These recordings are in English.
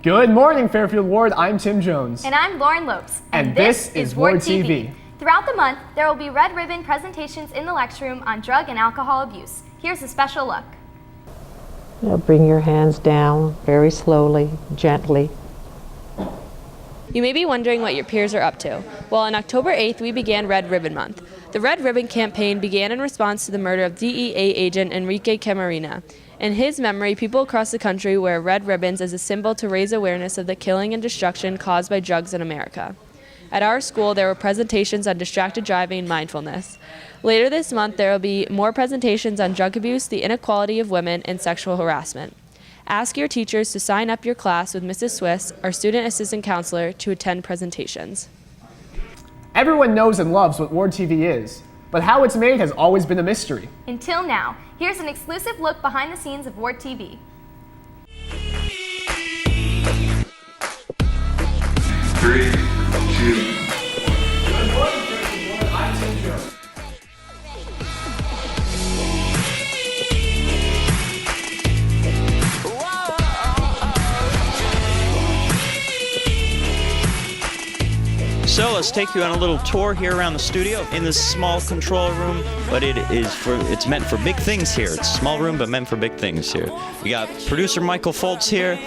Good morning, Fairfield Ward. I'm Tim Jones. And I'm Lauren Lopes. And this is Ward TV. Throughout the month, there will be red ribbon presentations in the lecture room on drug and alcohol abuse. Here's a special look. Now bring your hands down very slowly, gently. You may be wondering what your peers are up to. Well, on October 8th, we began Red Ribbon Month. The Red Ribbon campaign began in response to the murder of DEA agent Enrique Camarena. In his memory, people across the country wear red ribbons as a symbol to raise awareness of the killing and destruction caused by drugs in America. At our school, there were presentations on distracted driving and mindfulness. Later this month, there will be more presentations on drug abuse, the inequality of women, and sexual harassment. Ask your teachers to sign up your class with Mrs. Swiss, our student assistant counselor, to attend presentations. Everyone knows and loves what Ward TV is, but how it's made has always been a mystery. Until now, here's an exclusive look behind the scenes of Ward TV. 3, 2. Good morning, Fairfield Ward. I'm Tim Jones. So let's take you on a little tour here around the studio in this small control room, but it's meant for big things here. It's a small room, but meant for big things here. We got producer Michael Foltz here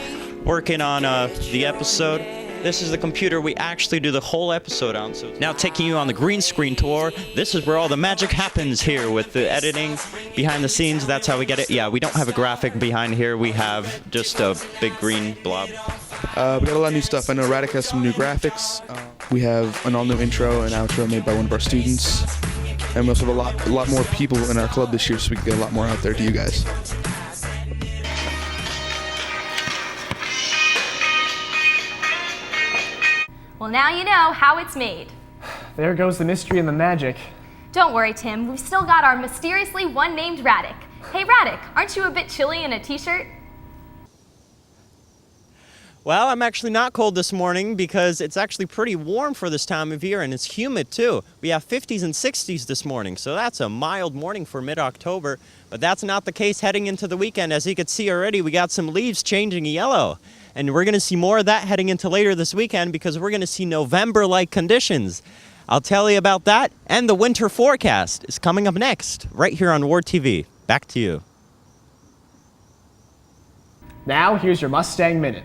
working on the episode. This is the computer we actually do the whole episode on. So now taking you on the green screen tour. This is where all the magic happens here with the editing behind the scenes. That's how we get it. Yeah, we don't have a graphic behind here. We have just a big green blob. We got a lot of new stuff. I know Radic has some new graphics. We have an all-new intro and outro made by one of our students. And we also have a lot more people in our club this year, so we can get a lot more out there to you guys. Well, now you know how it's made. There goes the mystery and the magic. Don't worry, Tim. We've still got our mysteriously one-named Radic. Hey, Radic, aren't you a bit chilly in a t-shirt? Well, I'm actually not cold this morning because it's actually pretty warm for this time of year, and it's humid too. We have 50s and 60s this morning, so that's a mild morning for mid-October. But that's not the case heading into the weekend. As you can see already, we got some leaves changing yellow. And we're going to see more of that heading into later this weekend because we're going to see November-like conditions. I'll tell you about that, and the winter forecast is coming up next, right here on Ward TV. Back to you. Now, here's your Mustang Minute.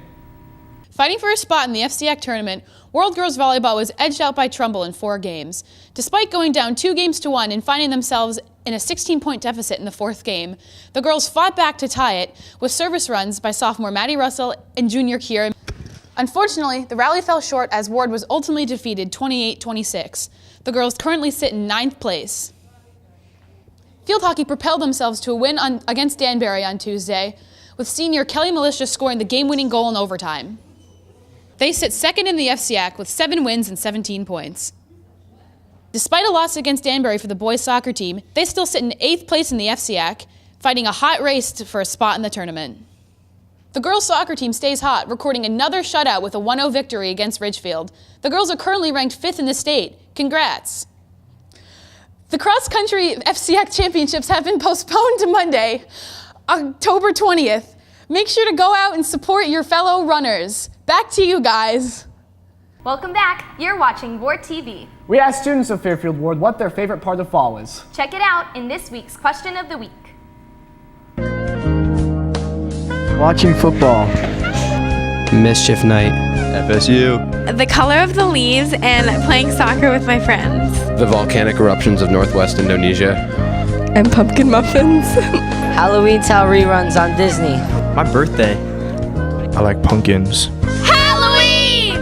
Fighting for a spot in the FCAC tournament, World Girls Volleyball was edged out by Trumbull in 4 games. Despite going down 2-1 and finding themselves in a 16-point deficit in the 4th game, the girls fought back to tie it with service runs by sophomore Maddie Russell and junior Kira. Unfortunately, the rally fell short as Ward was ultimately defeated 28-26. The girls currently sit in 9th place. Field hockey propelled themselves to a win against Danbury on Tuesday, with senior Kelly Militia scoring the game-winning goal in overtime. They sit 2nd in the FCAC with 7 wins and 17 points. Despite a loss against Danbury for the boys soccer team, they still sit in 8th place in the FCAC, fighting a hot race for a spot in the tournament. The girls soccer team stays hot, recording another shutout with a 1-0 victory against Ridgefield. The girls are currently ranked 5th in the state. Congrats! The cross-country FCAC championships have been postponed to Monday, October 20th. Make sure to go out and support your fellow runners. Back to you guys. Welcome back. You're watching Ward TV. We asked students of Fairfield Ward what their favorite part of fall is. Check it out in this week's Question of the Week. Watching football. Mischief night. FSU. The color of the leaves and playing soccer with my friends. The volcanic eruptions of Northwest Indonesia. And pumpkin muffins. Halloween-style reruns on Disney. My birthday. I like pumpkins. Halloween!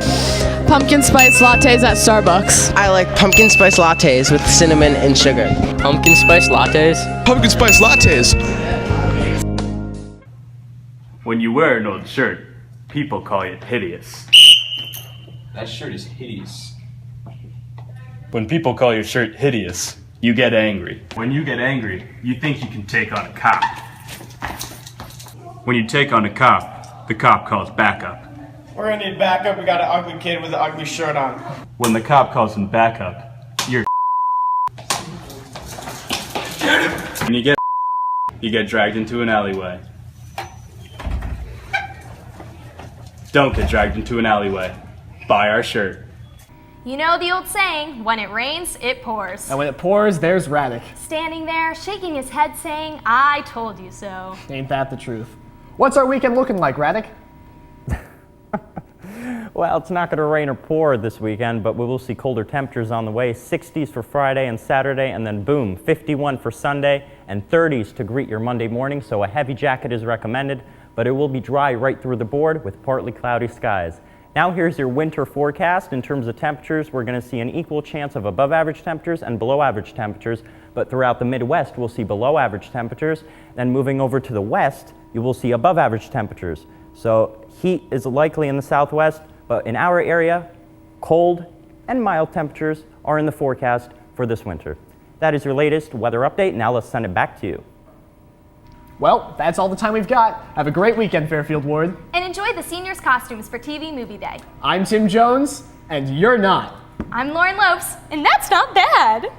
Pumpkin spice lattes at Starbucks. I like pumpkin spice lattes with cinnamon and sugar. Pumpkin spice lattes. Pumpkin spice lattes. When you wear an old shirt, people call you hideous. That shirt is hideous. When people call your shirt hideous, you get angry. When you get angry, you think you can take on a cop. When you take on a cop, the cop calls backup. We're gonna need backup. We got an ugly kid with an ugly shirt on. When the cop calls him backup, you're When you get, you get dragged into an alleyway. Don't get dragged into an alleyway. Buy our shirt. You know the old saying, when it rains, it pours. And when it pours, there's Radic. Standing there, shaking his head saying, I told you so. Ain't that the truth? What's our weekend looking like, Radic? Well, it's not going to rain or pour this weekend, but we will see colder temperatures on the way. 60s for Friday and Saturday, and then boom, 51 for Sunday, and 30s to greet your Monday morning, so a heavy jacket is recommended, but it will be dry right through the board with partly cloudy skies. Now here's your winter forecast. In terms of temperatures, we're going to see an equal chance of above average temperatures and below average temperatures, but throughout the Midwest, we'll see below average temperatures. Then moving over to the west, you will see above average temperatures. So heat is likely in the southwest, but in our area, cold and mild temperatures are in the forecast for this winter. That is your latest weather update. Now let's send it back to you. Well, that's all the time we've got. Have a great weekend, Fairfield Ward. And enjoy the seniors' costumes for TV Movie Day. I'm Tim Jones, and you're not. I'm Lauren Lopes, and that's not bad.